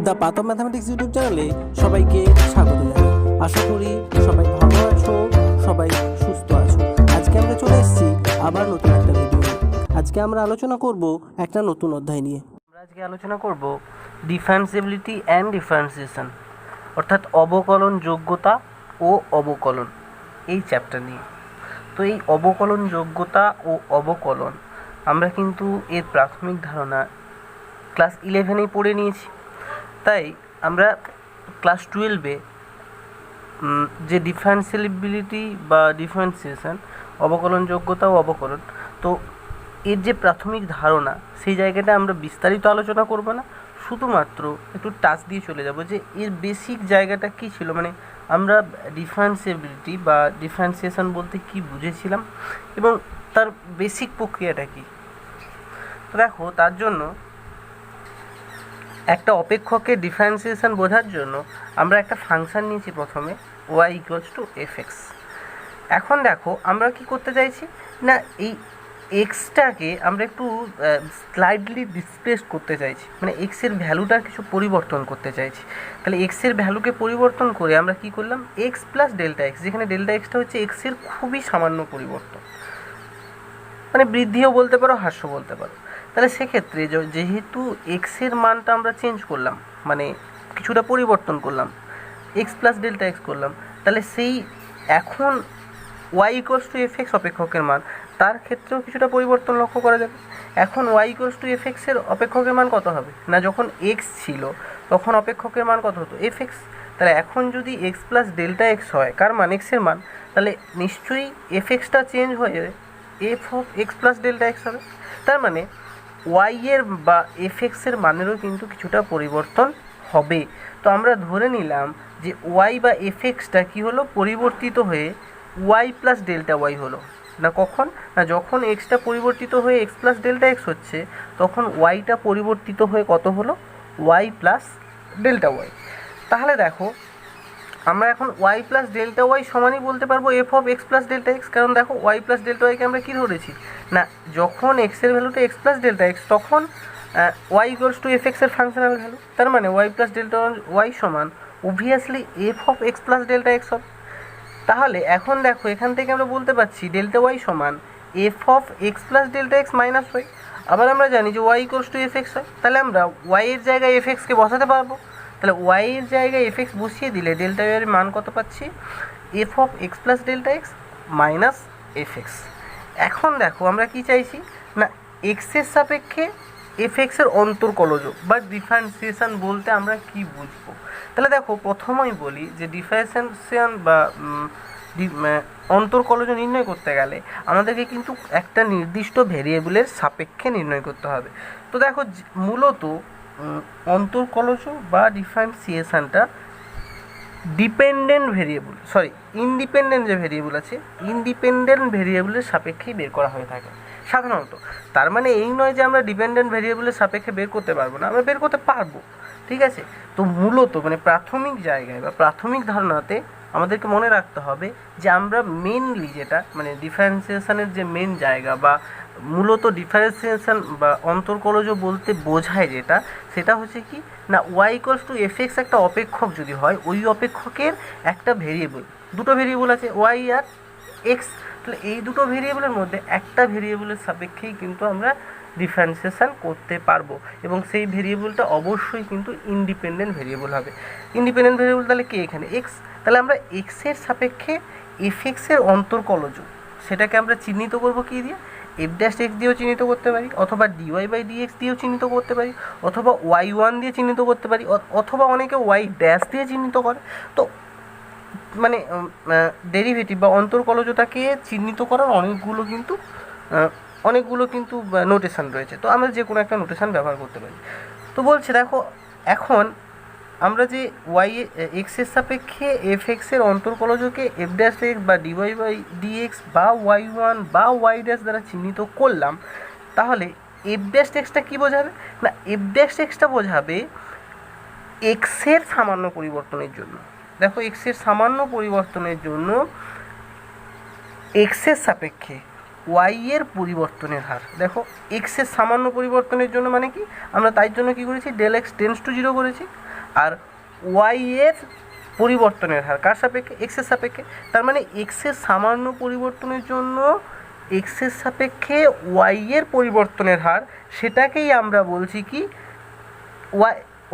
The path of mathematics YouTube চ্যানেলে সবাইকে স্বাগত জানাই। আশা করি সবাই ভালো আছো, সবাই সুস্থ আছো। আজকে আমরা চলে এসেছি আবার নতুন একটা ভিডিও নিয়ে। আজকে আমরা আলোচনা করব একটা নতুন অধ্যায় নিয়ে। আমরা আজকে আলোচনা করব ডিফারেন্সিবিলিটি অ্যান্ড ডিফারেন্সিয়েশন, অর্থাৎ অবকলন যোগ্যতা ও অবকলন, এই চ্যাপ্টার নিয়ে। তো এই অবকলন যোগ্যতা ও অবকলন আমরা কিন্তু এর প্রাথমিক ধারণা ক্লাস 11-এই পড়ে নিয়েছি। তাই আমরা ক্লাস 12-এ যে ডিফারেন্সিবিলিটি বা ডিফারেন্সিয়েশন, অবকলন যোগ্যতা ও অবকলন, তো এর যে প্রাথমিক ধারণা সেই জায়গাটা আমরা বিস্তারিত আলোচনা করব না, শুধুমাত্র একটু টাচ দিয়ে চলে যাব যে এর বেসিক জায়গাটা কী ছিল, মানে আমরা ডিফারেন্সিবিলিটি বা ডিফারেন্সিয়েশন বলতে কী বুঝেছিলাম এবং তার বেসিক প্রক্রিয়াটা কী। তো দেখো, তার জন্য একটা অপেক্ষকের ডিফারেন্সিয়েশন বোঝার জন্য আমরা একটা ফাংশন নিয়েছি প্রথমে, y = fx। এখন দেখো আমরা কি করতে চাইছি না, এই এক্সটাকে আমরা একটু স্লাইডলি ডিসপ্লেস করতে চাইছি, মানে এক্সের ভ্যালুটার কিছু পরিবর্তন করতে চাইছি। তাহলে এক্সের ভ্যালুকে পরিবর্তন করে আমরা কি করলাম, এক্স প্লাস ডেল্টা এক্স, যেখানে ডেল্টা এক্সটা হচ্ছে এক্সের খুবই সামান্য পরিবর্তন, মানে বৃদ্ধিও বলতে পারো, হ্রাস বলতে পারো। তাহলে সেক্ষেত্রে যেহেতু এক্সের মানটা আমরা চেঞ্জ করলাম, মানে কিছুটা পরিবর্তন করলাম, এক্স প্লাস ডেল্টা এক্স করলাম, তাহলে সেই এখন y = fx অপেক্ষকের মান, তার ক্ষেত্রেও কিছুটা পরিবর্তন লক্ষ্য করা যাবে। এখন y = fx এর অপেক্ষকের মান কত হবে না, যখন x ছিল তখন অপেক্ষকের মান কত হতো, fx। তাহলে এখন যদি x প্লাস ডেল্টা এক্স হয়, কার মান, x এর মান, তাহলে নিশ্চয়ই fxটা চেঞ্জ হয়ে যাবে, f(x + Δx) হবে। তার মানে y এর বা fx এর মানেরও কিন্তু কিছুটা পরিবর্তন হবে। তো আমরা ধরে নিলাম যে y বা fxটা কি হলো, পরিবর্তিত হয়ে y + Δy হলো না। কখন না, যখন xটা পরিবর্তিত হয়ে x + Δx হচ্ছে, তখন yটা পরিবর্তিত হয়ে কত হলো, y + Δy। তাহলে দেখো, আমরা এখন y + Δy সমানই বলতে পারবো f(x + Δx), কারণ দেখো y + Δy কে আমরা কি ধরেছি না, যখন x এর ভ্যালুটা x + Δx, তখন y = fx এর ফাংশনাল ভ্যালু। তার মানে y + Δy সমান অবভিয়াসলি f(x + Δx) হবে। তাহলে এখন দেখো, এখান থেকে আমরা বলতে পারছি ডেল্টা y সমান f(x + Δx - y)। আবার আমরা জানি যে y = fx হয়, তাহলে আমরা y এর জায়গায় fx কে বসাতে পারবো। তাহলে y এর জায়গায় fx বসিয়ে দিলে ডেল্টা y এর মান কত পাচ্ছি, f(x + Δx - fx। এখন দেখো আমরা কি চাইছি না, x এর সাপেক্ষে fx এর অন্তর্কলজ বা ডিফারেন্সিয়েশন বলতে আমরা কি বুঝবো। তাহলে দেখো, প্রথমেই বলি যে ডিফারেন্সিয়েশন বা অন্তর্কলজ নির্ণয় করতে গেলে আমাদেরকে কিন্তু একটা নির্দিষ্ট ভেরিয়েবলের সাপেক্ষে নির্ণয় করতে হবে। তো দেখো, মূলত অন্তর্কলজ বা ডিফারেন্সিয়েশনটা ইন্ডিপেন্ডেন্ট যে ভেরিয়েবল আছে, ইন্ডিপেন্ডেন্ট ভেরিয়েবলের সাপেক্ষেই বের করা হয়ে থাকে সাধারণত। তার মানে এই নয় যে আমরা ডিপেন্ডেন্ট ভেরিয়েবলের সাপেক্ষে বের করতে পারবো না, আমরা বের করতে পারবো, ঠিক আছে। তো মূলত মানে প্রাথমিক জায়গায় বা প্রাথমিক ধারণাতে আমাদেরকে মনে রাখতে হবে যে আমরা মেনলি যেটা, মানে ডিফারেন্সিয়েশনের যে মেন জায়গা বা মূলত ডিফারেন্সিয়েশন বা অন্তর্কলজ বলতে বোঝায় যেটা, সেটা হচ্ছে কি না, y = fx একটা অপেক্ষক যদি হয়, ওই অপেক্ষকের একটা ভেরিয়েবল, দুটো ভেরিয়েবল আছে y আর x, তাহলে এই দুটো ভেরিয়েবলের মধ্যে একটা ভেরিয়েবলের সাপেক্ষেই কিন্তু আমরা ডিফারেন্সিয়েশন করতে পারবো, এবং সেই ভেরিয়েবলটা অবশ্যই কিন্তু ইন্ডিপেন্ডেন্ট ভেরিয়েবল হবে। ইন্ডিপেন্ডেন্ট ভেরিয়েবল তাহলে কি, এখানে x, তাহলে আমরা x এর সাপেক্ষে fx এর অন্তর্কলজ, সেটাকে আমরা চিহ্নিত করব কি দিয়ে, f'(x) দিয়েও চিহ্নিত করতে পারি, অথবা dy/dx দিয়েও চিহ্নিত করতে পারি, অথবা y1 দিয়ে চিহ্নিত করতে পারি, অথবা অনেকে y' দিয়ে চিহ্নিত করে। তো মানে ডেরিভেটিভ বা অন্তর্কলজটাকে চিহ্নিত করার অনেকগুলো কিন্তু নোটেশন রয়েছে, তো আমরা যে কোনো একটা নোটেশন ব্যবহার করতে পারি। তো বলছে দেখো, এখন আমরা যে x এর সাপেক্ষে fx এর অন্তর্কলজকে f'(x) বা dy/dx বা y1 বা y' দ্বারা চিহ্নিত করলাম, তাহলে f'(x)টা কী বোঝাবে না, f'(x)টা বোঝাবে x এর সামান্য পরিবর্তনের জন্য। দেখো, x এর সামান্য পরিবর্তনের জন্য x এর সাপেক্ষে y এর পরিবর্তনের হার। দেখো, x এর সামান্য পরিবর্তনের জন্য মানে কি, আমরা তাই জন্য কি করেছি, Δx → 0 করেছি। আর ওয়াই এর পরিবর্তনের হার কার সাপেক্ষে, এক্সের সাপেক্ষে। তার মানে এক্সের সামান্য পরিবর্তনের জন্য এক্সের সাপেক্ষে ওয়াই এর পরিবর্তনের হার, সেটাকেই আমরা বলছি কি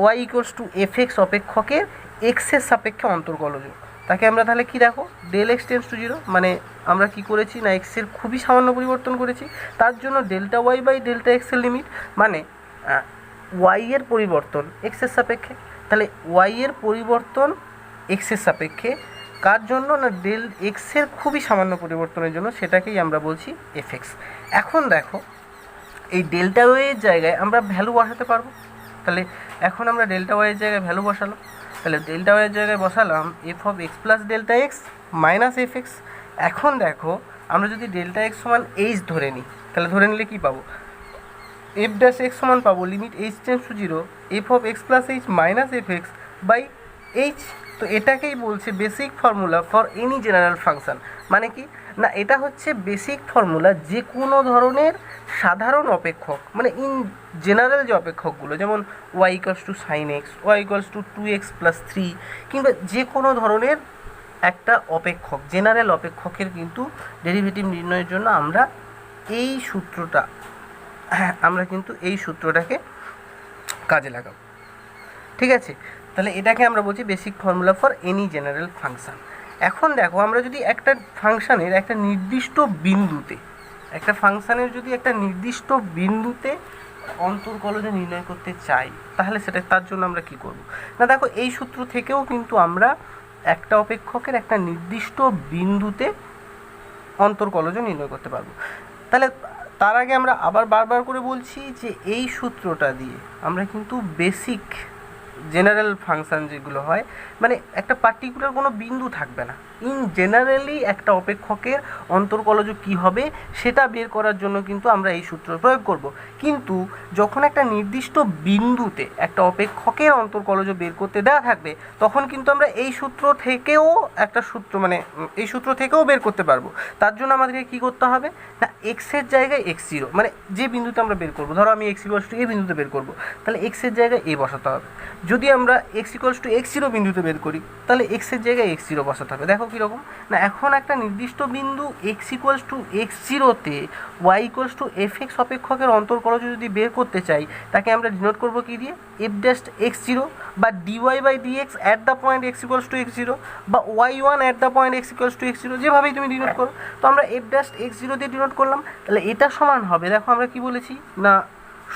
y equals to f x অপেক্ষকের এক্সের সাপেক্ষে অন্তর্কলজ। তাকে আমরা তাহলে কি দেখো, del x tends to zero, মানে আমরা কি করেছি না এক্সের খুবই সামান্য পরিবর্তন করেছি, তার জন্য ডেল্টা ওয়াই বাই ডেল্টা এক্সের লিমিট, মানে ওয়াই এর পরিবর্তন এক্সের সাপেক্ষে। তাহলে ওয়াই এর পরিবর্তন এক্সের সাপেক্ষে কার জন্য না ডেল এক্সের খুবই সামান্য পরিবর্তনের জন্য, সেটাকেই আমরা বলছি এফ এক্স। এখন দেখো এই ডেল্টা ওয়াইয়ের জায়গায় আমরা ভ্যালু বসাতে পারবো। তাহলে এখন আমরা ডেল্টা ওয়াইয়ের জায়গায় ভ্যালু বসালাম, তাহলে ডেল্টা ওয়াইয়ের জায়গায় বসালাম F of x plus delta x minus f x. এখন দেখো আমরা যদি ডেল্টা এক্স সমান এইচ ধরে নিই, তাহলে ধরে নিলে কী পাবো, এফ ড্যাশ এক্স সমান পাবো limit h tends to zero f of x plus h minus f x by h. তো এটাকেই বলছে basic formula for any general function. মানে কি না এটা হচ্ছে বেসিক ফর্মুলা যে কোনো ধরনের সাধারণ অপেক্ষক, মানে ইন জেনারেল যে অপেক্ষকগুলো, যেমন y equals to sine x, y equals to 2x plus 3, কিংবা যে কোনো ধরনের একটা অপেক্ষক, জেনারেল অপেক্ষকের কিন্তু ডেরিভেটিভ নির্ণয়ের জন্য আমরা এই সূত্রটা কিন্তু এই সূত্রটাকে কাজে লাগাবো। ঠিক আছে, তাহলে এটাকে আমরা বলছি basic formula for any general function. এখন দেখো আমরা যদি একটা ফাংশনের একটা নির্দিষ্ট বিন্দুতে, একটা ফাংশনের যদি একটা নির্দিষ্ট বিন্দুতে অন্তর্কলজ নির্ণয় করতে চাই, তাহলে সেটা তার জন্য আমরা কি করব না, দেখো এই সূত্র থেকেও কিন্তু আমরা একটা অপেক্ষকের একটা নির্দিষ্ট বিন্দুতে অন্তর্কলজ নির্ণয় করতে পারবো। তাহলে তার আগে আমরা আবার বারবার করে বলছি যে এই সূত্রটা দিয়ে আমরা কিন্তু বেসিক জেনারেল ফাংশন যেগুলো হয়, মানে একটা পার্টিকুলার কোনো বিন্দু থাকবে না, ইন জেনারেলি একটা অপেক্ষকের অন্তর্কলজ কী হবে সেটা বের করার জন্য কিন্তু আমরা এই সূত্র প্রয়োগ করব। কিন্তু যখন একটা নির্দিষ্ট বিন্দুতে একটা অপেক্ষকের অন্তর্কলজ বের করতে দেওয়া থাকবে, তখন কিন্তু আমরা এই সূত্র থেকেও একটা সূত্র, মানে এই সূত্র থেকেও বের করতে পারবো। তার জন্য আমাদেরকে কী করতে হবে না, এক্সের জায়গায় এক্স জিরো, মানে যে বিন্দুতে আমরা বের করবো, ধরো আমি এক্স ইকুয়ালস টু এ বিন্দুতে বের করবো, তাহলে এক্সের জায়গায় এ বসাতে হবে। যদি আমরা x equals to x zero বিন্দুতে বের করি, তাহলে এক্সের জায়গায় এক্স জিরো বসাতে হবে। দেখো কীরকম না, এখন একটা নির্দিষ্ট বিন্দু এক্স ইকুয়ালস টু এক্স জিরোতে y equals to f x অপেক্ষকের অন্তর্কলজ যদি বের করতে চাই, তাকে আমরা ডিনোট করবো কী দিয়ে, এফ ড্যাশ এক্স জিরো বা dy by dx at the point x equals to x zero বা y one at the point x equals to x zero, যেভাবেই তুমি ডিনোট করো। তো আমরা এফ ড্যাশ এক্স জিরো দিয়ে ডিনোট করলাম, তাহলে এটা সমান হবে, দেখো আমরা কি বলেছি না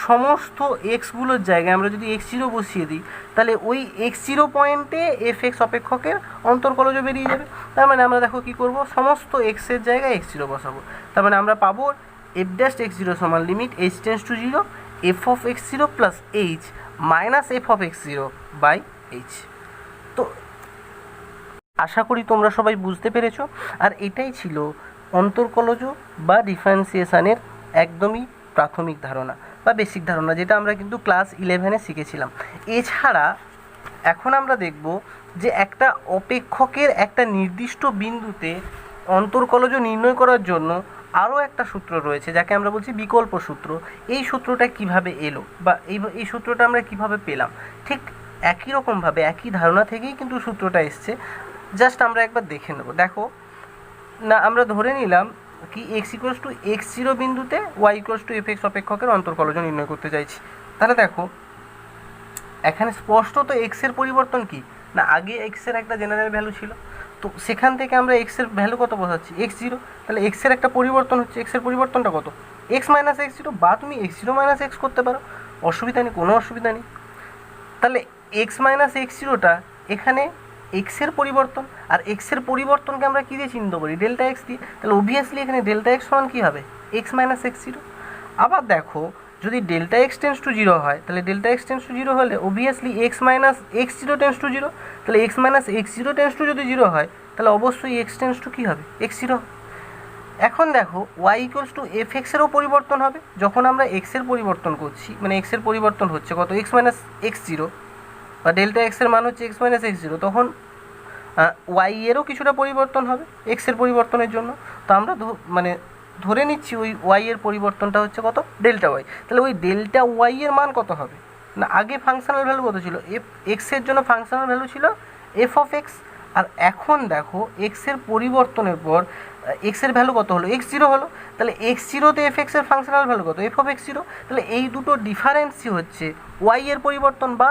সমস্ত এক্সগুলোর জায়গায় আমরা যদি এক্স জিরো বসিয়ে দিই, তাহলে ওই এক্স জিরো পয়েন্টে এফ এক্স অপেক্ষকের অন্তর্কলজ বেরিয়ে যাবে। তার মানে আমরা দেখো কী করবো, সমস্ত এক্সের জায়গায় এক্স জিরো বসাবো। তার মানে আমরা পাবো এফ ড্যাশ এক্স জিরো সমান limit h tends to zero f of x zero plus h minus f of x zero by h. তো আশা করি তোমরা সবাই বুঝতে পেরেছো। আর এটাই ছিল অন্তর্কলজ বা ডিফারেন্সিয়েশানের একদমই প্রাথমিক ধারণা বা বেসিক ধারণা, যেটা আমরা কিন্তু ক্লাস 11-এ শিখেছিলাম। এছাড়া এখন আমরা দেখব যে একটা অপেক্ষকের একটা নির্দিষ্ট বিন্দুতে অন্তর্কলজ নির্ণয় করার জন্য আরও একটা সূত্র রয়েছে, যাকে আমরা বলছি বিকল্প সূত্র। এই সূত্রটা কিভাবে এলো বা এই সূত্রটা আমরা কিভাবে পেলাম, ঠিক একই রকমভাবে একই ধারণা থেকেই কিন্তু সূত্রটা এসছে। জাস্ট আমরা একবার দেখে নেব। দেখো না আমরা ধরে নিলাম কি x equals to x zero বিন্দুতে y equals to f x অপেক্ষকের অন্তর্কলজ নির্ণয় করতে চাইছি। তাহলে দেখো এখানে স্পষ্টত এক্সের পরিবর্তন কি না, আগে এক্সের একটা জেনারেল ভ্যালু ছিল, তো সেখান থেকে আমরা এক্সের ভ্যালু কত বসাচ্ছি, এক্স জিরো। তাহলে এক্সের একটা পরিবর্তন হচ্ছে, এক্সের পরিবর্তনটা কত, এক্স মাইনাস এক্স জিরো, বা তুমি এক্স জিরো মাইনাস এক্স করতে পারো, অসুবিধা নেই, কোনো অসুবিধা নেই। তাহলে এক্স মাইনাস এক্স জিরোটা এখানে এক্সের পরিবর্তন, আর এক্সের পরিবর্তনকে আমরা কী দিয়ে চিহ্নিত করি, ডেল্টা এক্স দিয়ে। তাহলে অবভিয়াসলি এখানে ডেল্টা এক্স সমান কী হবে, এক্স মাইনাস এক্স জিরো। আবার দেখো যদি delta x tends to zero হয়, তাহলে delta x tends to zero হলে obviously x minus x zero tends to zero. তাহলে x minus x zero tends to যদি জিরো হয়, তাহলে অবশ্যই এক্স টেন্স টু কী হবে, এক্স জিরো। এখন দেখো ওয়াই ইকুয়ালস টু এফ এক্সেরও পরিবর্তন হবে, যখন আমরা এক্সের পরিবর্তন করছি, মানে এক্সের পরিবর্তন হচ্ছে কত, এক্স মাইনাস এক্স জিরো বা ডেল্টা এক্সের মান হচ্ছে এক্স মাইনাস এক্স জিরো, তখন ওয়াই এরও কিছুটা পরিবর্তন হবে এক্সের পরিবর্তনের জন্য। তো আমরা মানে ধরে নিচ্ছি ওই ওয়াই এর পরিবর্তনটা হচ্ছে কত, ডেল্টা ওয়াই। তাহলে ওই ডেল্টা ওয়াই এর মান কত হবে, না আগে ফাংশনাল ভ্যালু কত ছিল, এক্সের জন্য ফাংশনাল ভ্যালু ছিল এফ অফ এক্স, আর এখন দেখো এক্সের পরিবর্তনের পর এক্সের ভ্যালু কত হলো, এক্স জিরো হলো। তাহলে এক্স জিরোতে এফ এক্সের ফাংশনাল ভ্যালু কত, এফ অফ এক্স জিরো। তাহলে এই দুটো ডিফারেন্সই হচ্ছে ওয়াই এর পরিবর্তন বা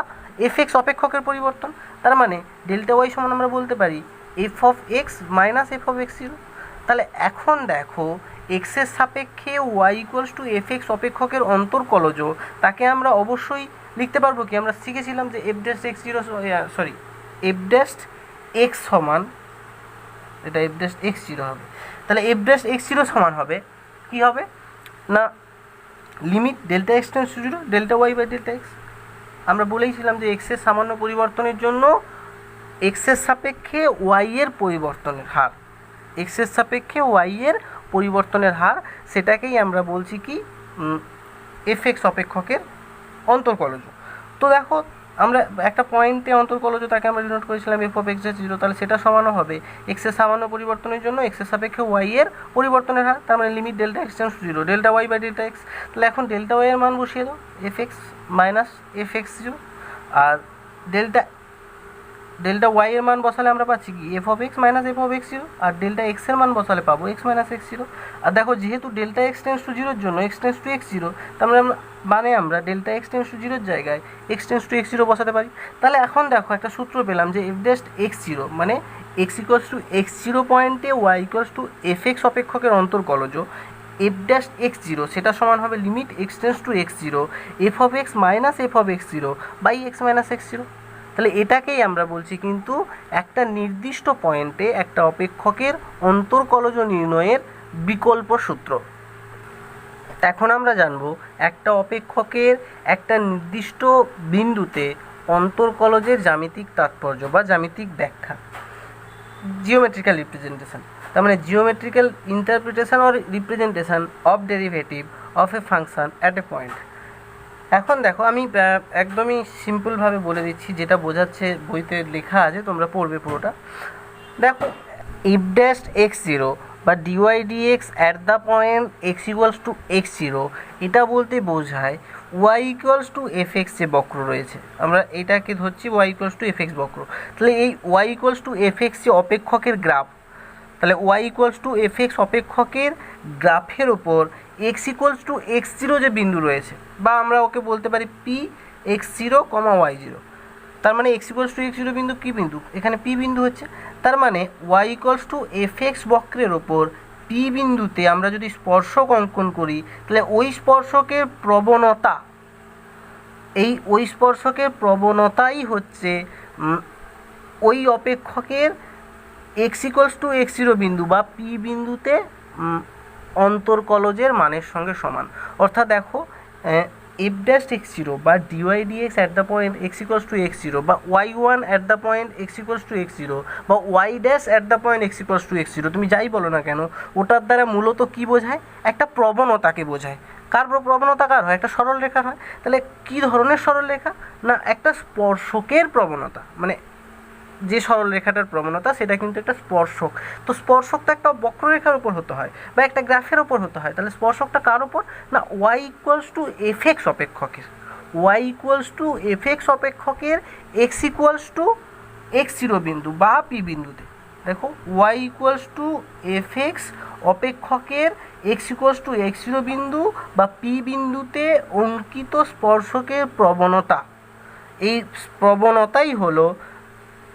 এফ এক্স অপেক্ষকের পরিবর্তন। তার মানে ডেল্টা ওয়াই সমান আমরা বলতে পারি f of x minus f of x zero. তাহলে এখন দেখো এক্সের সাপেক্ষে y equals to f x অপেক্ষকের অন্তর্কলজ, তাকে আমরা অবশ্যই লিখতে পারবো কি, আমরা শিখেছিলাম যে f dash x zero sorry f dash x সমান, এটা এফ ড্যাশ এক্স জিরো হবে। তাহলে এফ ড্যাশ এক্স জিরো সমান হবে কি হবে না limit delta x tends to zero delta y by delta x. আমরা বলেইছিলাম যে এক্সের সামান্য পরিবর্তনের জন্য এক্সের সাপেক্ষে ওয়াই এর পরিবর্তনের হার, এক্সের সাপেক্ষে ওয়াই এর পরিবর্তনের হার, সেটাকেই আমরা বলছি কি এফ এক্স অপেক্ষকের অন্তর্কলজ। তো দেখো আমরা একটা পয়েন্টে অন্তর্কলজ তাকে আমরা ডিনোট করেছিলাম এফ অফ এক্স জিরো, তাহলে সেটা সমানও হবে এক্সের সামান্য পরিবর্তনের জন্য এক্সের সাপেক্ষে ওয়াই এর পরিবর্তনের হার, তার মানে limit delta x tends to zero delta y by delta x. তাহলে এখন ডেল্টা ওয়াই এর মান বসিয়ে দাও f x minus f x zero, আর ডেল্টা ওয়াই এর মান বসালে আমরা পাচ্ছি কি f of x minus f of x zero, আর ডেল্টা এক্স এর মান বসালে পাবো এক্স মাইনাস এক্স জিরো। আর দেখো যেহেতু ডেল্টা এক্স টেন্ডস টু জিরোর জন্য x tends to x zero, তার মানে আমরা ডেল্টা এক্স টেন্ডস টু জিরোর জায়গায় x tends to x zero বসাতে পারি। তাহলে এখন দেখো একটা সূত্র পেলাম যে এফ ড্যাশ এক্স জিরো মানে x equals to x zero পয়েন্টে y equals to f x অপেক্ষকের অন্তর্কলজ এফ ড্যাশ এক্স জিরো, সেটা সমান হবে limit x tends to x zero f of x minus f of x zero by x minus x zero. তাহলে এটাকেই আমরা বলছি কিন্তু একটা নির্দিষ্ট পয়েন্টে একটা অপেক্ষকের অন্তর্কলজ নির্ণয়ের বিকল্প সূত্র। এখন আমরা জানবো একটা অপেক্ষকের একটা নির্দিষ্ট বিন্দুতে অন্তর্কলজের জ্যামিতিক তাৎপর্য বা জ্যামিতিক ব্যাখ্যা, জিওমেট্রিক্যাল রিপ্রেজেন্টেশন। তার মানে geometrical interpretation or representation of derivative of A function at a point. এখন দেখো আমি একদমই সিম্পলভাবে বলে দিচ্ছি, যেটা বোঝাচ্ছে বইতে লেখা আছে, তোমরা পড়বে পুরোটা। দেখো এফ ড্যাশ এক্স জিরো বা dy dx at the point x equals to x zero, এটা বলতে বোঝায় y equals to f x যে বক্র রয়েছে, আমরা এটাকে ধরছি y equals to f x বক্র। তাহলে এই y equals to f x যে অপেক্ষকের গ্রাফ, তাহলে y equals to f x অপেক্ষকের গ্রাফের ওপর x equals to x zero যে বিন্দু রয়েছে, বা আমরা ওকে বলতে পারি P x zero comma y zero, তার মানে x equals to x zero বিন্দু কী বিন্দু, এখানে পি বিন্দু হচ্ছে। তার মানে y equals to f x বক্রের ওপর পি বিন্দুতে আমরা যদি স্পর্শক অঙ্কন করি, তাহলে ওই স্পর্শকের প্রবণতা, ওই স্পর্শকের প্রবণতাই হচ্ছে ওই অপেক্ষকের x equals to x zero বিন্দু বা পি বিন্দুতে অন্তর্কলজের মানের সঙ্গে সমান। অর্থাৎ দেখো এফ ড্যাশ এক্স জিরো বা dy dx at the point x equals to x zero বা y one at the point x equals to x zero বা y dash at the point x equals to x zero, তুমি যাই বলো না কেন ওটার দ্বারা মূলত কী বোঝায়, একটা প্রবণতাকে বোঝায়। কার প্রবণতা কার হয়, একটা সরল রেখার হয়। তাহলে কী ধরনের সরল রেখা না একটা স্পর্শকের প্রবণতা, মানে যে সরল রেখাটার প্রবণতা সেটা কিন্তু একটা স্পর্শক। তো স্পর্শক তো একটা বক্ররেখার উপর হতে হয় বা একটা গ্রাফের উপর হতে হয়, তাহলে স্পর্শকটা কার উপর না y equals to f x অপেক্ষকের, y equals to f x অপেক্ষকের x equals to x zero বিন্দু বা পি বিন্দুতে। দেখো y equals to f x অপেক্ষকের x equals to x zero বিন্দু বা পি বিন্দুতে অঙ্কিত স্পর্শকের প্রবণতা, এই প্রবণতাই হলো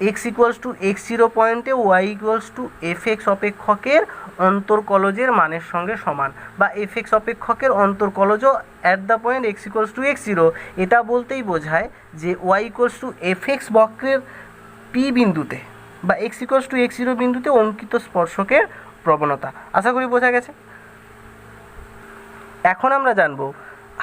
x equals to x zero পয়েন্টে y equals to f x অপেক্ষকের অন্তর্কলজের মানের সঙ্গে সমান, বা এফ এক্স অপেক্ষকের অন্তর্কলজ at the point x equals to x zero. এটা বলতেই বোঝায় যে y equals to f x বক্রের পি বিন্দুতে বা x equals to x zero বিন্দুতে অঙ্কিত স্পর্শকের প্রবণতা। আশা করি বোঝা গেছে। এখন আমরা জানবো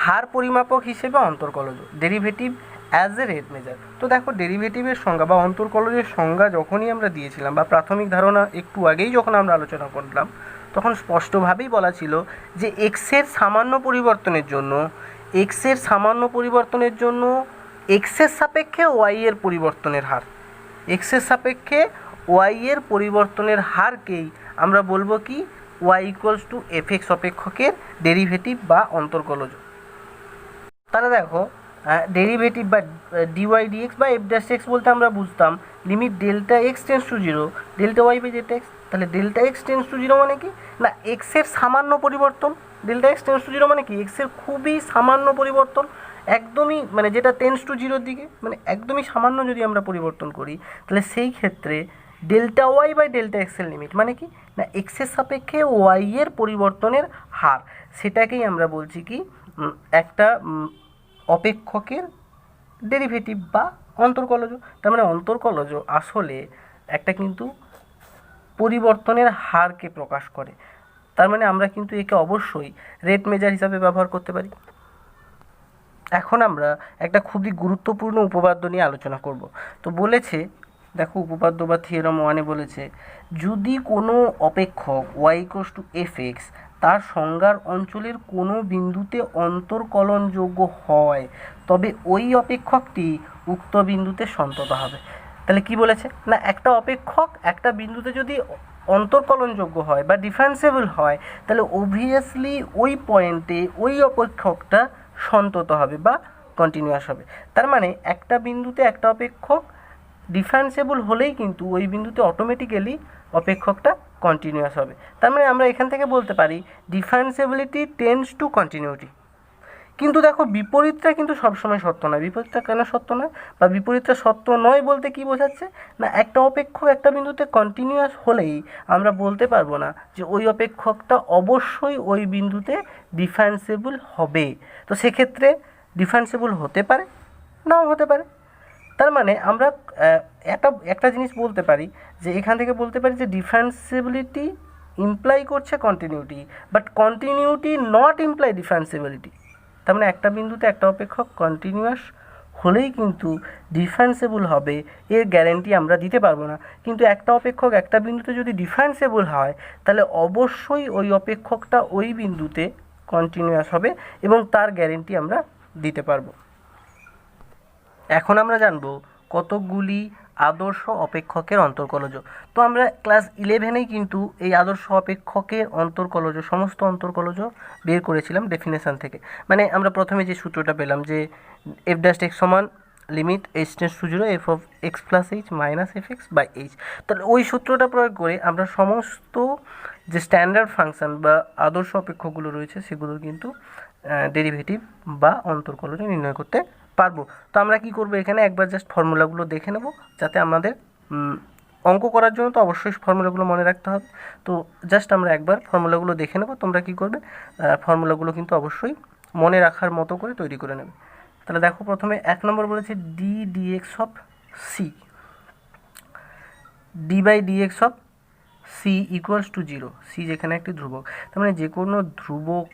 হার পরিমাপক হিসেবে অন্তর্কলজ, derivative as a rate measure. তো দেখো ডেরিভেটিভের সংজ্ঞা বা অন্তর্কলজের সংজ্ঞা যখনই আমরা দিয়েছিলাম বা প্রাথমিক ধারণা একটু আগেই যখন আমরা আলোচনা করলাম, তখন স্পষ্টভাবেই বলা ছিল যে এক্সের সামান্য পরিবর্তনের জন্য এক্সের সাপেক্ষে ওয়াই এর পরিবর্তনের হার, এক্সের সাপেক্ষে ওয়াই এর পরিবর্তনের হারকেই আমরা বলবো কি y equals to f x অপেক্ষকের ডেরিভেটিভ বা অন্তর্কলজ। তাহলে দেখো ডেরিভেটিভ বা ডিওয়াই ডিএক্স বা এফ ড্যাশ এক্স বলতে আমরা বুঝতাম limit delta x tends to zero delta y by delta x. তাহলে delta x tends to zero মানে কি না এক্সের সামান্য পরিবর্তন। Delta x tends to zero মানে কি এক্সের খুবই সামান্য পরিবর্তন, একদমই মানে যেটা টেন্স টু জিরোর দিকে, মানে একদমই সামান্য যদি আমরা পরিবর্তন করি তাহলে সেই ক্ষেত্রে ডেল্টা ওয়াই বাই ডেল্টা এক্সের লিমিট মানে কি না এক্সের সাপেক্ষে ওয়াই এর পরিবর্তনের হার, সেটাকেই আমরা বলছি কি একটা অপেক্ষকের ডেরিভেটিভ বা অন্তর্কলজ। তার মানে অন্তর্কলজ আসলে একটা কিন্তু পরিবর্তনের হারকে প্রকাশ করে। তার মানে আমরা কিন্তু একে অবশ্যই রেট মেজার হিসাবে ব্যবহার করতে পারি। এখন আমরা একটা খুবই গুরুত্বপূর্ণ উপপাদ্য নিয়ে আলোচনা করব। তো বলেছে দেখো উপপাদ্য বা থিওরাম ওয়ানে বলেছে যদি কোনো অপেক্ষক y equals to f x তার সংজ্ঞার অঞ্চলের কোনো বিন্দুতে অন্তর্কলনযোগ্য হয় তবে ওই অপেক্ষকটি উক্ত বিন্দুতে সন্তত হবে। তাহলে কি বলেছে না একটা অপেক্ষক একটা বিন্দুতে যদি অন্তর্কলনযোগ্য হয় বা ডিফারেন্সিয়েবল হয় তাহলে অবভিয়াসলি ওই পয়েন্টে ওই অপেক্ষকটা সন্তত হবে বা কন্টিনিউয়াস হবে। তার মানে একটা বিন্দুতে একটা অপেক্ষক ডিফারেন্সিয়েবল হলেই কিন্তু ওই বিন্দুতে অটোমেটিক্যালি অপেক্ষকটা কন্টিনিউয়াস হবে। তার মানে আমরা এখান থেকে বলতে পারি ডিফারেন্সিয়েবিলিটি টেন্ডস টু কন্টিনিউটি। কিন্তু দেখো বিপরীতটা কিন্তু সবসময় সত্য নয়। বিপরীতটা কেন সত্য নয় বা বিপরীতটা সত্য নয় বলতে কি বোঝাচ্ছে না একটা অপেক্ষক একটা বিন্দুতে কন্টিনিউয়াস হলেই আমরা বলতে পারবো না যে ওই অপেক্ষকটা অবশ্যই ওই বিন্দুতে ডিফারেন্সিয়েবল হবে। তো সেক্ষেত্রে ডিফারেন্সিয়েবল হতে পারে নাও হতে পারে। তার মানে আমরা একটা জিনিস বলতে পারি যে এখান থেকে বলতে পারি যে ডিফারেন্সিবিলিটি ইমপ্লাই করছে continuity, but continuity not imply differentiability. তার মানে একটা বিন্দুতে একটা অপেক্ষক কন্টিনিউয়াস হলেই কিন্তু ডিফারেন্সিয়েবল হবে এর গ্যারেন্টি আমরা দিতে পারবো না। কিন্তু একটা অপেক্ষক একটা বিন্দুতে যদি ডিফারেন্সিয়েবল হয় তাহলে অবশ্যই ওই অপেক্ষকটা ওই বিন্দুতে কন্টিনিউয়াস হবে এবং তার গ্যারেন্টি আমরা দিতে পারবো। এখন আমরা জানবো কতকগুলি আদর্শ অপেক্ষকের অন্তর্কলজ। তো আমরা ক্লাস 11-এই কিন্তু এই আদর্শ অপেক্ষকের অন্তর্কলজ সমস্ত অন্তর্কলজ বের করেছিলাম ডেফিনেশান থেকে। মানে আমরা প্রথমে যে সূত্রটা পেলাম যে এফ ড্যাশ এক্স সমান limit h tends to zero f of x plus h minus f x by h. তাহলে ওই সূত্রটা প্রয়োগ করে আমরা সমস্ত যে স্ট্যান্ডার্ড ফাংশন বা আদর্শ অপেক্ষকগুলো রয়েছে সেগুলোর কিন্তু ডেরিভেটিভ বা অন্তর্কলজ নির্ণয় করতে পারবো। তো আমরা কি করব এখানে একবার জাস্ট ফর্মুলাগুলো দেখে নেব যাতে আমাদের অঙ্ক করার জন্য তো অবশ্যই ফর্মুলাগুলো মনে রাখতে হবে। তো জাস্ট আমরা একবার ফর্মুলাগুলো দেখে নেব, তোমরা কি করবে ফর্মুলাগুলো কিন্তু অবশ্যই মনে রাখার মতো করে তৈরি করে নেবে। তাহলে দেখো প্রথমে 1 নম্বর বলেছে d dx of c, d by dx of c equals to zero. C যেখানে একটি ধ্রুবক, তার মানে যে কোনো ধ্রুবক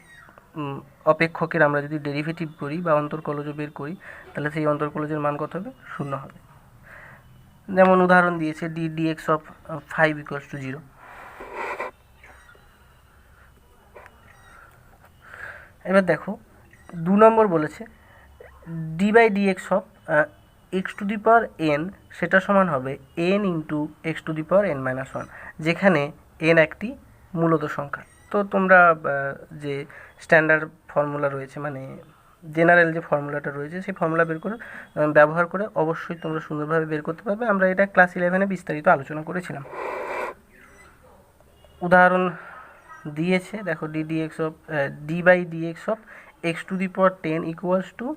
অপেক্ষকের আমরা যদি ডেরিভেটিভ করি বা অন্তর্কলজ বের করি তাহলে সেই অন্তর্কলজের মান কত হবে 0 হবে। যেমন উদাহরণ দিয়েছে d dx of 5 equals to 0। এবার দেখো 2 নম্বর বলেছে d by dx of x to the power n সেটা সমান হবে n into x to the power n minus 1, যেখানে এন একটি মূলত সংখ্যা। তো তোমরা যে স্ট্যান্ডার্ড ফর্মুলা রয়েছে মানে জেনারেল যে ফর্মুলাটা রয়েছে সেই ফর্মুলা বের করে ব্যবহার করে অবশ্যই তোমরা সুন্দরভাবে বের করতে পারবে। আমরা এটা ক্লাস 11-এ বিস্তারিত আলোচনা করেছিলাম। উদাহরণ দিয়েছে দেখো d dx of d by dx of x to the power 10 equals to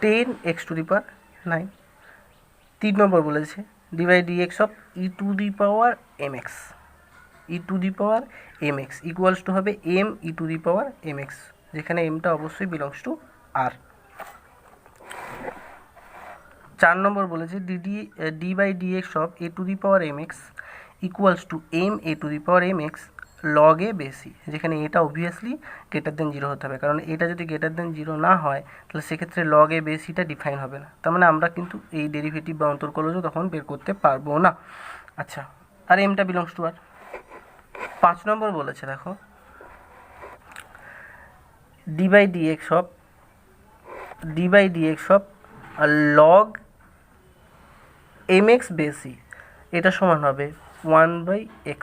10 x to the power 9। 3 number বলেছে d by dx of e to the power m x, e to the power m x equals to হবে m e to the power m x, যেখানে এমটা অবশ্যই belongs to R. 4 number বলেছে d by dx of a to the power m x equals to m a to the power m x log a base e, যেখানে এটা obviously greater than 0 হতে হবে, কারণ এটা যদি গ্রেটার দেন 0 না হয় তাহলে সেক্ষেত্রে লগ এ বেসিটা ডিফাইন হবে না। তার মানে আমরা কিন্তু এই ডেরিভেটিভ বা অন্তর্কলজও তখন বের করতে পারবো না। আচ্ছা, আর এমটা বিলংস টু আর। 5 নম্বর বলেছে দেখো d by dx of log m x base e এটা সমান হবে 1/x।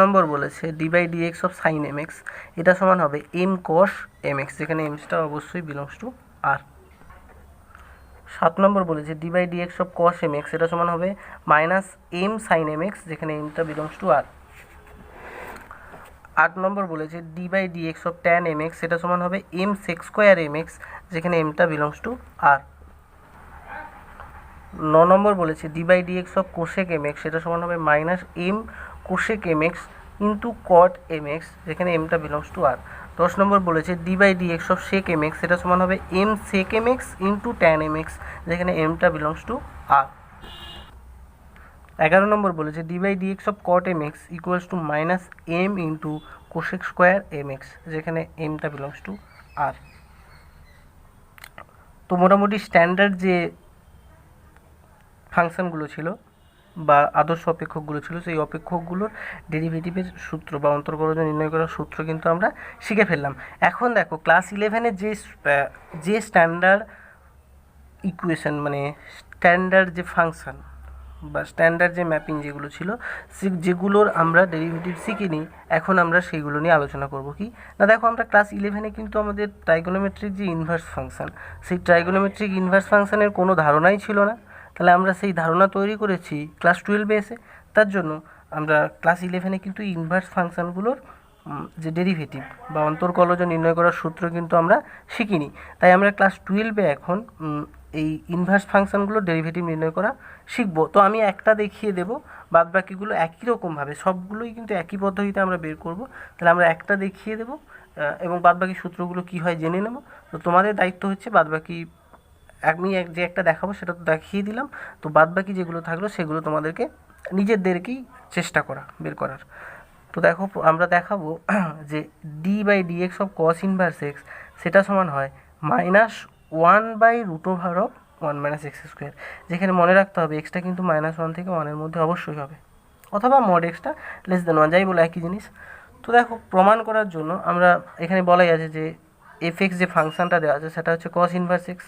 নম্বর বলেছে d by d x of sine m x, এটা সমান হবে এম কস এম এক্স, যেখানে এমসটা অবশ্যই বিলংস টু আর। 7 নম্বর বলেছে d by d x of cos m x, এটা সমান হবে minus m sine m x, যেখানে এমটা বিলংস টু আর। 8 নম্বর বলেছে d by d x of tan m x, এটা সমান হবে m sec square m x, যেখানে এমটা বিলংস টু আর। 9 নম্বর বলেছে d by d x of cosec m x, এটা সমান হবে minus m cosec m x into কট m x, যেখানে এমটা বিলংস টু আর। 10 নম্বর বলেছে d by d x of sec m x, এটা সমান হবে m sec m x into tan m x, যেখানে এমটা বিলংস টু আর। 11 নম্বর বলেছে d by d x of cot m x equals to minus m into cosec square m x, যেখানে এমটা belongs to আর। তো মোটামুটি standard যে ফাংশনগুলো ছিল বা আদর্শ অপেক্ষকগুলো ছিল, সেই অপেক্ষকগুলোর ডেরিভেটিভের সূত্র বা অন্তর্গলজ নির্ণয় করার সূত্র কিন্তু আমরা শিখে ফেললাম। এখন দেখো ক্লাস 11-এর যে স্ট্যান্ডার্ড ইকুয়েশন, মানে স্ট্যান্ডার্ড যে ফাংশন বা স্ট্যান্ডার্ড যে ম্যাপিং যেগুলো ছিল, যেগুলোর আমরা ডেরিভেটিভ শিখিনি, এখন আমরা সেইগুলো নিয়ে আলোচনা করব। কি না, দেখো আমরা ক্লাস 11-এ কিন্তু আমাদের ট্রাইগোনোমেট্রিক যে ইনভার্স ফাংশন, সেই ট্রাইগোনোমেট্রিক ইনভার্স ফাংশনের কোনো ধারণাই ছিল না। তাহলে আমরা সেই ধারণা তৈরি করেছি ক্লাস 12-এ এসে। তার জন্য আমরা ক্লাস 11-এ কিন্তু ইনভার্স ফাংশনগুলোর যে ডেরিভেটিভ বা অন্তর্কলজ নির্ণয় করার সূত্র কিন্তু আমরা শিখিনি। তাই আমরা ক্লাস 12-এ এখন এই ইনভার্স ফাংশনগুলোর ডেরিভেটিভ নির্ণয় করা শিখব। তো আমি একটা দেখিয়ে দেবো, বাদ বাকিগুলো একই রকমভাবে সবগুলোই কিন্তু একই পদ্ধতিতে আমরা বের করব। তাহলে আমরা একটা দেখিয়ে দেবো এবং বাদ বাকি সূত্রগুলো কী হয় জেনে নেব। তো তোমাদের দায়িত্ব হচ্ছে বাদ বাকি, আমি যে একটা দেখাবো সেটা তো দেখিয়ে দিলাম, তো বাদ বাকি যেগুলো থাকলো সেগুলো তোমাদেরকে নিজেদেরকেই চেষ্টা করা বের করার। তো দেখো আমরা দেখাবো যে d by d x of cos inverse x, সেটা সমান হয় মাইনাস 1/√ওভার অফ 1 মাইনাস এক্স স্কোয়ার, যেখানে মনে রাখতে হবে এক্সটা কিন্তু -1 থেকে 1-এর মধ্যে অবশ্যই হবে, অথবা মড এক্সটা <1 যাই বলে একই জিনিস। তো দেখো প্রমাণ করার জন্য আমরা এখানে বলাই আছে যে এফ এক্স যে ফাংশনটা দেওয়া আছে সেটা হচ্ছে কস ইনভার্স এক্স।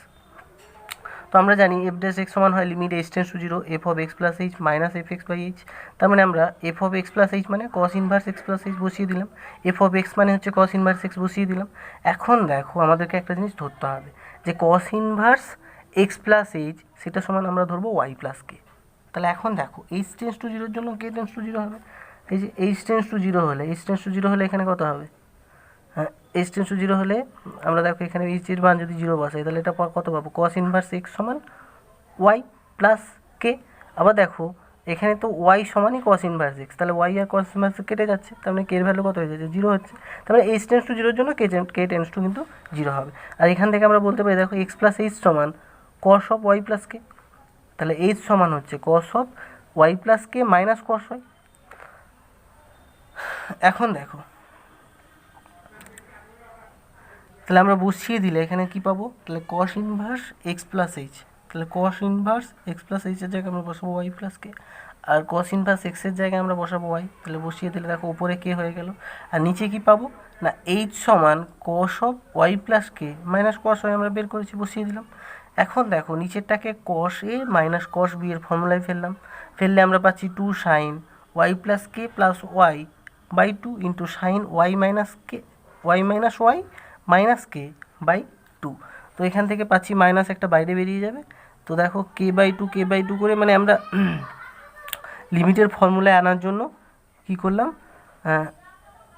তো আমরা জানি এফ ড্যাশ এক্স সমান হয় limit h tends to 0 f of x plus h minus f x by h. তার মানে আমরা f of x plus h মানে cos inverse x plus h বসিয়ে দিলাম, এফ অফ এক্স মানে হচ্ছে কস ইনভার্স এক্স বসিয়ে দিলাম। এখন দেখো আমাদেরকে একটা জিনিস ধরতে হবে যে কস ইনভার্স এক্স প্লাস এইচ সেটা সমান আমরা ধরবো ওয়াই প্লাস কে। তাহলে এখন দেখো এইচ টেন্ডস টু 0-এর জন্য কে টেন্ডস টু 0 হবে। এই যে এইচ টেন্ডস টু 0 হলে, এইচ টেন্ডস টু 0 হলে এখানে কত হবে, হ্যাঁ এইচ টেন্ডস টু 0 হলে আমরা দেখো এখানে এইচের মান যদি 0 বসাই তাহলে এটা কত পাবো, কস ইনভার্স এক্স সমান ওয়াই প্লাস কে। আবার দেখো এখানে তো ওয়াই সমানই কস ইনভার্স এক্স, তাহলে ওয়াই আর কস ইনভার্স কেটে যাচ্ছে, তার মানে কের ভ্যালু কত হয়ে যাচ্ছে 0 হচ্ছে। তাহলে এইচ টেন্ডস টু 0-এর জন্য কে টেন্ডস টু কিন্তু 0 হবে। আর এখান থেকে আমরা বলতে পারি দেখো এক্স প্লাস এইচ সমান cos of y plus k, তাহলে এইচ সমান হচ্ছে cos of y plus k minus cos y. এখন দেখো তাহলে আমরা বসিয়ে দিলে এখানে কি পাবো, তাহলে কস ইনভার্স এক্স প্লাস এইচ, তাহলে কস ইনভার্স এক্স প্লাস এইচের জায়গায় আমরা বসাবো ওয়াই প্লাস কে, আর কস ইনভার্স এক্সের জায়গায় আমরা বসাবো ওয়াই। তাহলে বসিয়ে দিলে দেখো উপরে কে হয়ে গেল, আর নিচে কি পাবো না এইচ সমান cos of y plus k minus cos y আমরা বের করেছি, বসিয়ে দিলাম। এখন দেখো নিচেরটাকে কস এ মাইনাস কস বি এর ফর্মুলায় ফেললে আমরা পাচ্ছি 2 sine y plus k plus y by 2 into sine y minus k y minus y minus k by 2। তো এখান থেকে পাচ্ছি মাইনাস একটা বাইরে বেরিয়ে যাবে। তো দেখো কে বাই টু করে মানে আমরা লিমিটের ফর্মুলায় আনার জন্য কি করলাম,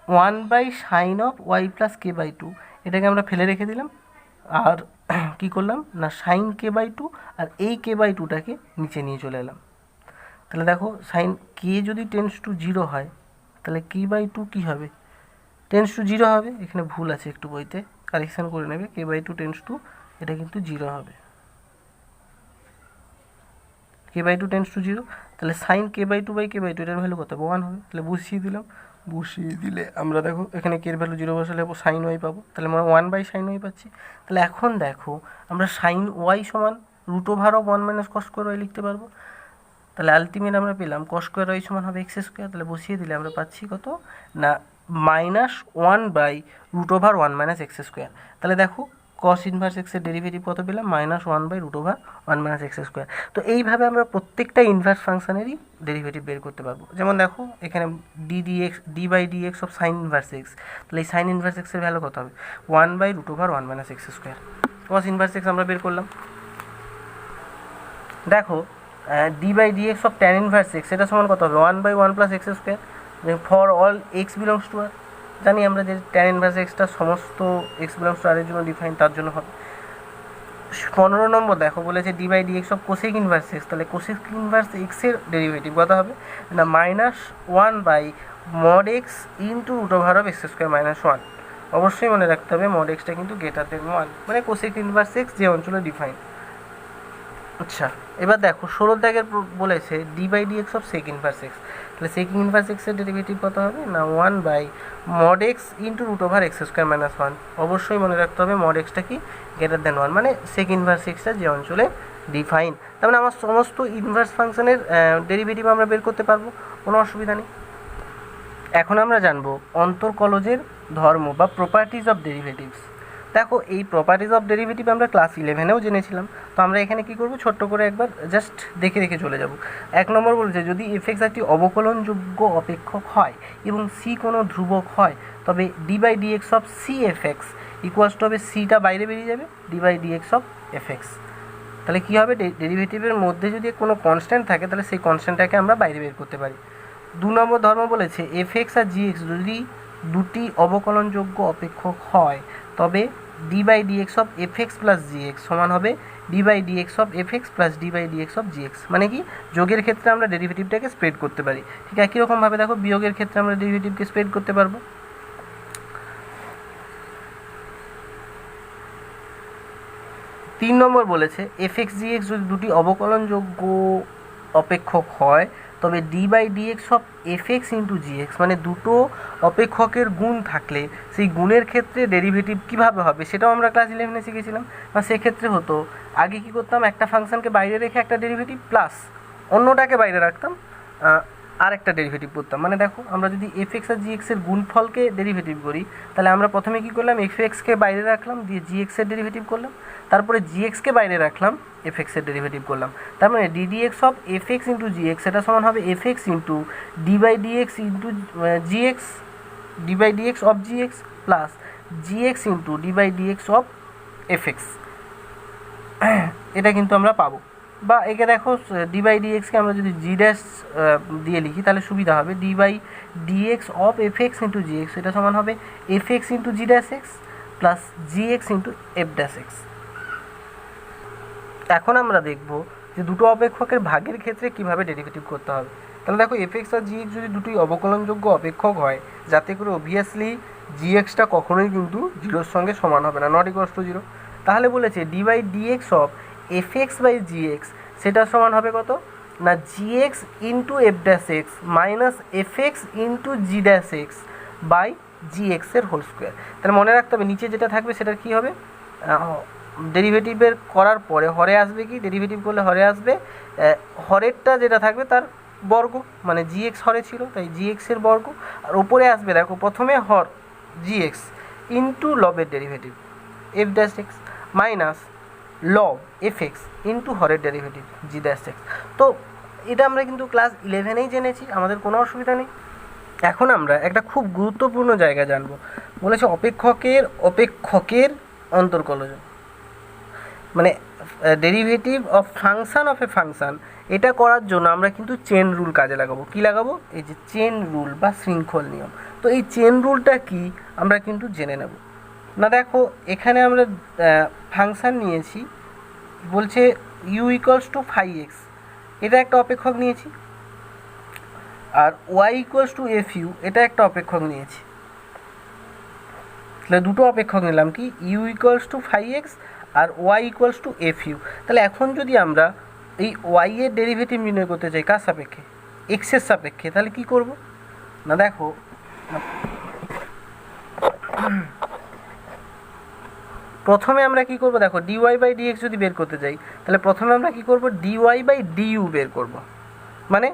1/sin of y plus k by 2 এটাকে আমরা ফেলে রেখে দিলাম। আর কি করলাম না সাইন কে বাই 2 আর এই কে বাই 2টাকে নিচে নিয়ে চলে এলাম। তাহলে দেখো সাইন কে যদি টেন্ডস টু 0 হয় তাহলে কে বাই 2 কী হবে, টেন্ডস টু 0 হবে। এখানে ভুল আছে একটু, বইতে কারেকশান করে নেবে, কে বাই 2 টেন্ডস টু এটা কিন্তু 0 হবে, কে বাই 2 টেন্ডস টু 0। তাহলে সাইন কে বাই 2 এটার ভ্যালু কত হবে 1 হবে। তাহলে বসিয়ে দিলাম, বসিয়ে দিলে আমরা দেখো এখানে কে এর ভ্যালু 0 বসালে সাইন ওয়াই পাবো, তাহলে আমরা 1/sin ওয়াই পাচ্ছি। তাহলে এখন দেখো আমরা সাইন ওয়াই সমান √ওভার of 1 minus cos square y লিখতে পারবো। তাহলে আলটিমেট আমরা পেলাম কস স্কোয়ার ওয়াই সমান হবে এক্স স্কোয়ার। তাহলে বসিয়ে দিলে আমরা পাচ্ছি কত না -1/√ওভার 1 মাইনাস এক্স স্কোয়ার। তাহলে দেখো কস ইনভার্স এক্সের ডেরিভেটিভ কত পেলাম -1/√1 - x²। তো এইভাবে আমরা প্রত্যেকটা ইনভার্স ফাংশনেরই ডেরিভেটিভ বের করতে পারবো। যেমন দেখো এখানে d/dx of sign inverse x, তাহলে এই সাইন ইনভার্স এক্সের ভ্যালু কত হবে 1/√1 - x²। কস ইনভার্স এক্স আমরা বের করলাম। দেখো d/dx of tan inverse x এটা সমান কত হবে 1/1 + x²। For all x belongs to R, জানি আমরা যে ট্যান ইনভার্স এক্সটা সমস্ত এক্স বিলংস টু আর এর জন্য ডিফাইন, তার জন্য হবে। 15 নম্বর দেখো বলেছে d/dx of cosec inverse x, তাহলে কোসেক ইনভার্স এক্সের ডেরিভেটিভ কত হবে না -1/mod x ইন্টু √(x²-1). অবশ্যই মনে রাখতে হবে mod xটা কিন্তু গ্রেটার দেন 1, মানে কোসেক ইনভার্স এক্স যে অঞ্চলে ডিফাইন। আচ্ছা, এবার দেখো 16 দাগের বলেছে d/dx of sec inverse x, তাহলে সেক ইনভার্স এক্সের ডেরিভেটিভ কত হবে না 1/mod x ইন্টু √(x²-1). অবশ্যই মনে রাখতে হবে mod xটা কি গ্রেটার দেন 1, মানে সেক ইনভার্স এক্সটা যে অঞ্চলে ডিফাইন। তার মানে আমার সমস্ত ইনভার্স ফাংশনের ডেরিভেটিভ আমরা বের করতে পারবো, কোনো অসুবিধা নেই। এখন আমরা জানবো অন্তর্কলজের ধর্ম বা প্রপার্টিজ অফ ডেরিভেটিভস। দেখো এই প্রপার্টিজ অফ ডেরিভেটিভ আমরা ক্লাস 11-এও জেনেছিলাম, তো আমরা এখানে কি করব ছোট্ট করে একবার জাস্ট দেখে দেখে চলে যাব। 1 নম্বর বলছে যদি f(x) একটি অবকলনযোগ্য অপেক্ষক হয় এবং c কোনো ধ্রুবক হয়, তবে d/dx of c(f(x) equals to হবে cটা বাইরে বেরিয়ে যাবে d/dx অফ f(x). তাহলে কী হবে, ডেরিভেটিভের মধ্যে যদি কোনো কনস্ট্যান্ট থাকে তাহলে সেই কনস্ট্যান্টটাকে আমরা বাইরে বের করতে পারি। 2 নম্বর ধর্ম বলেছে f(x) আর g(x) যদি দুটি অবকলনযোগ্য অপেক্ষক হয়, তবে d/dx of f(x) plus gx সমান হবে d/dx of f(x) plus d/dx of gx। মানে কি, যোগের ক্ষেত্রে আমরা ডেরিভেটিভটাকে স্প্রেড করতে পারি, ঠিক একই রকমভাবে দেখো বিয়োগের ক্ষেত্রে আমরা ডেরিভেটিভকে স্প্রেড করতে পারবো। 3 নম্বর বলেছে f(x, gx) যদি দুটি অবকলনযোগ্য অপেক্ষক হয়, তবে d/dx of f(x) into gx, মানে দুটো অপেক্ষকের গুণ থাকলে সেই গুণের ক্ষেত্রে ডেরিভেটিভ কীভাবে হবে সেটাও আমরা ক্লাস 11-এ শিখেছিলাম। আর সেক্ষেত্রে হতো আগে কী করতাম, একটা ফাংশনকে বাইরে রেখে একটা ডেরিভেটিভ প্লাস অন্যটাকে বাইরে রাখতাম আর একটা ডেরিভেটিভ করতাম। মানে দেখো আমরা যদি f(x) আর gx এর গুণফলকে ডেরিভেটিভ করি, তাহলে আমরা প্রথমে কী করলাম, f(x)কে বাইরে রাখলাম, দিয়ে gx এর ডেরিভেটিভ করলাম, তারপরে gxকে বাইরে রাখলাম, f(x) এর ডেরিভেটিভ করলাম। তার মানে ddx of f(x) into gx এটা সমান হবে f(x) into d/dx into gx, d/dx of gx plus gx into d/dx of f(x). এটা কিন্তু আমরা পাবো। বা একে দেখো d/dxকে আমরা যদি g' দিয়ে লিখি তাহলে সুবিধা হবে, d/dx of f(x) into gx এটা সমান হবে f(x) into g' plus gx into f'(x). এখন আমরা দেখব যে দুটো অপেক্ষকের ভাগের ক্ষেত্রে কিভাবে ডেরিভেটিভ করতে হবে। তাহলে দেখো f(x) আর gx যদি দুটোই অবকলনযোগ্য অপেক্ষক হয়, যাতে করে অবভিয়াসলি gxটা কখনোই কিন্তু 0-র সঙ্গে সমান হবে না, নট ইকুয়ালস টু 0। তাহলে বলেছে d/dx of f(x) by gx সেটা সমান হবে কত না gx into f'(x) minus f(x) into g' by gx এর হোল স্কোয়ার। তাহলে মনে রাখতে হবে নিচে যেটা থাকবে সেটা কী হবে, ডেরিভেটিভের করার পরে হরে আসবে কি, ডেরিভেটিভ করলে হরে আসবে হরেরটা যেটা থাকবে তার বর্গ, মানে gx হরে ছিল তাই gx এর বর্গ, আর ওপরে আসবে দেখো প্রথমে হর gx ইন্টু লবের ডেরিভেটিভ f'(x) মাইনাস লব f(x) ইন্টু হরের ডেরিভেটিভ g'(x). তো এটা আমরা কিন্তু ক্লাস 11-এই জেনেছি, আমাদের কোনো অসুবিধা নেই। এখন আমরা একটা খুব গুরুত্বপূর্ণ জায়গা জানবো, বলেছে অপেক্ষকের অন্তর্কলজ, মানে derivative of function of A function. এটা করার জন্য আমরা কিন্তু চেন রুল কাজে লাগাবো। কি লাগাবো, এই যে চেন রুল বা শৃঙ্খল নিয়ম। তো এই চেন রুলটা কি আমরা কিন্তু জেনে নেব। না দেখো এখানে আমরা ফাংশান নিয়েছি, বলছে u ইকুয়ালস টু 5x, এটা একটা অপেক্ষক নিয়েছি, আর y ইকুয়ালস টু fu এটা একটা অপেক্ষক নিয়েছি। তাহলে দুটো অপেক্ষক নিলাম, কি u ইকুয়ালস টু 5x আর y ইকুয়ালস টু fu। তাহলে এখন যদি আমরা এই y এর ডেরিভেটিভ নির্ণয় করতে চাই কার সাপেক্ষে, x এর সাপেক্ষে, তাহলে কি করব না দেখো প্রথমে আমরা কি করব, দেখো dy বাই dx যদি বের করতে চাই তাহলে প্রথমে আমরা কি করব dy বাই du বের করব। মানে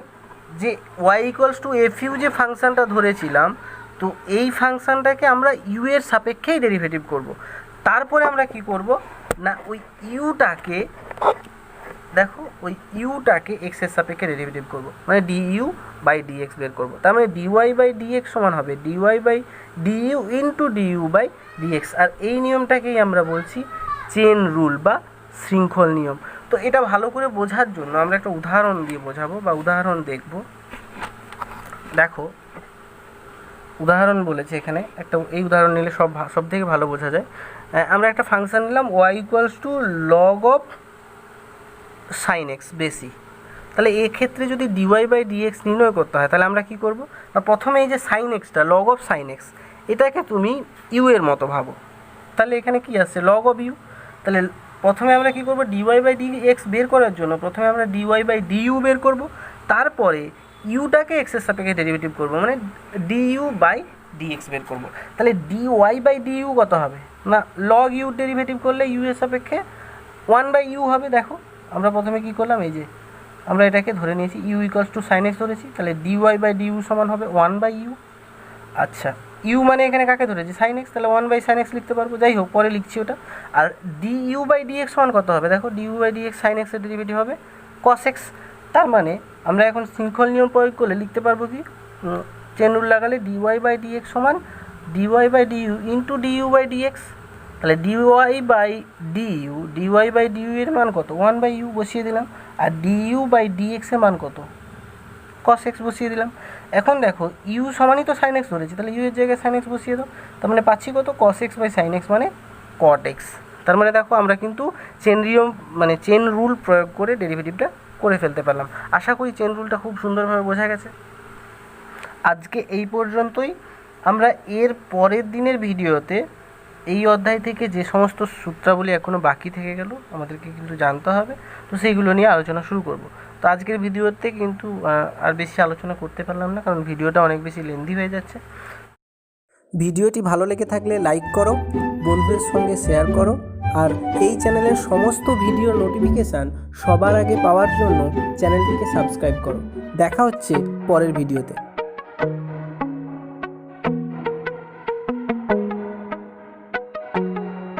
যে y ইকুয়ালস টু fu যে ফাংশনটা ধরেছিলাম, তো এই ফাংশনটাকে আমরা u এর সাপেক্ষেই ডেরিভেটিভ করব। তারপরে আমরা কি করব না ওই ইউটাকে দেখো ওই ইউটাকে এক্স এর সাপেক্ষে ডেরিভেটিভ করব, মানে ডিইউ বাই ডিএক্স বের করব। তার মানে ডিওয়াই বাই ডিএক্স সমান হবে dy by du into du by dx. আর এই নিয়মটাকেই আমরা বলছি চেন রুল বা শৃঙ্খল নিয়ম। তো এটা ভালো করে বোঝার জন্য আমরা একটা উদাহরণ দিয়ে বোঝাবো বা উদাহরণ দেখব। দেখো উদাহরণ বলেছে এখানে একটা, এই উদাহরণ নিলে সব থেকে ভালো বোঝা যায়। আমরা একটা ফাংশন নিলাম y equals to log of sine x base e. তাহলে এক্ষেত্রে যদি ডিওয়াই বাই ডিএক্স নির্ণয় করতে হয় তাহলে আমরা কি করব, প্রথমে এই যে সাইন এক্সটা লগ অফ সাইন এক্স এটাকে তুমি ইউ এর মতো ভাবো। তাহলে এখানে কি আসছে লগ অফ ইউ। তাহলে প্রথমে আমরা কি করব ডিওয়াই বাই ডিএক্স বের করার জন্য প্রথমে আমরা ডিওয়াই বাই ডিইউ বের করব, তারপরে ইউটাকে এক্সের সাপেক্ষে ডেরিভেটিভ করব, মানে ডিইউ বাই ডিএক্স বের করব। তাহলে ডিওয়াই বাই ডিইউ কত হবে না লগ ইউ ডেরিভেটিভ করলে ইউ এর সাপেক্ষে 1/u হবে। দেখো আমরা প্রথমে কি করলাম, এই যে আমরা এটাকে ধরে নিয়েছি u equals to sine x ধরেছি, তাহলে ডিওয়াই বাই ডিইউ সমান হবে 1/u। আচ্ছা ইউ মানে এখানে কাকে ধরেছি সাইন এক্স, তাহলে 1/sin x লিখতে পারবো, যাই হোক পরে লিখছি ওটা। আর ডিইউ বাই ডিএক্স সমান কত হবে, দেখো ডিইউ বাই ডিএক্স সাইন এক্সের ডেরিভেটিভ হবে কস এক্স। তার মানে আমরা এখন শৃঙ্খল নিয়ম প্রয়োগ করলে লিখতে পারবো কি, চেন রুল লাগালে ডিওয়াই বাই ডিএক্স সমান dy by du into du by dx. তাহলে ডিওয়াই বাই ডিইউ এর মান কত 1/u বসিয়ে দিলাম, আর ডিইউ বাই ডিএক্স এর মান কত কস এক্স বসিয়ে দিলাম। এখন দেখো ইউ সমানই তো সাইন এক্স ধরেছি, তাহলে ইউ এর জায়গায় সাইন এক্স বসিয়ে দাও। তার মানে পাচ্ছি কত cos x by sine x মানে কট এক্স। তার মানে দেখো আমরা কিন্তু চেন রুল প্রয়োগ করে ডেরিভেটিভটা করে ফেলতে পারলাম। আশা করি চেন রুলটা খুব সুন্দরভাবে বোঝা গেছে। আজকে এই পর্যন্তই। আমরা এর পরের দিনের ভিডিওতে এই অধ্যায় থেকে যে সমস্ত সূত্রাবলী এখনও বাকি থেকে গেল আমাদেরকে কিন্তু জানতে হবে, তো সেইগুলো নিয়ে আলোচনা শুরু করব। তো আজকের ভিডিওতে কিন্তু আর বেশি আলোচনা করতে পারলাম না, কারণ ভিডিওটা অনেক বেশি লেন্দি হয়ে যাচ্ছে। ভিডিওটি ভালো লেগে থাকলে লাইক করো, বন্ধুদের সঙ্গে শেয়ার করো, আর এই চ্যানেলের সমস্ত ভিডিওর নোটিফিকেশান সবার আগে পাওয়ার জন্য চ্যানেলটিকে সাবস্ক্রাইব করো। দেখা হচ্ছে পরের ভিডিওতে।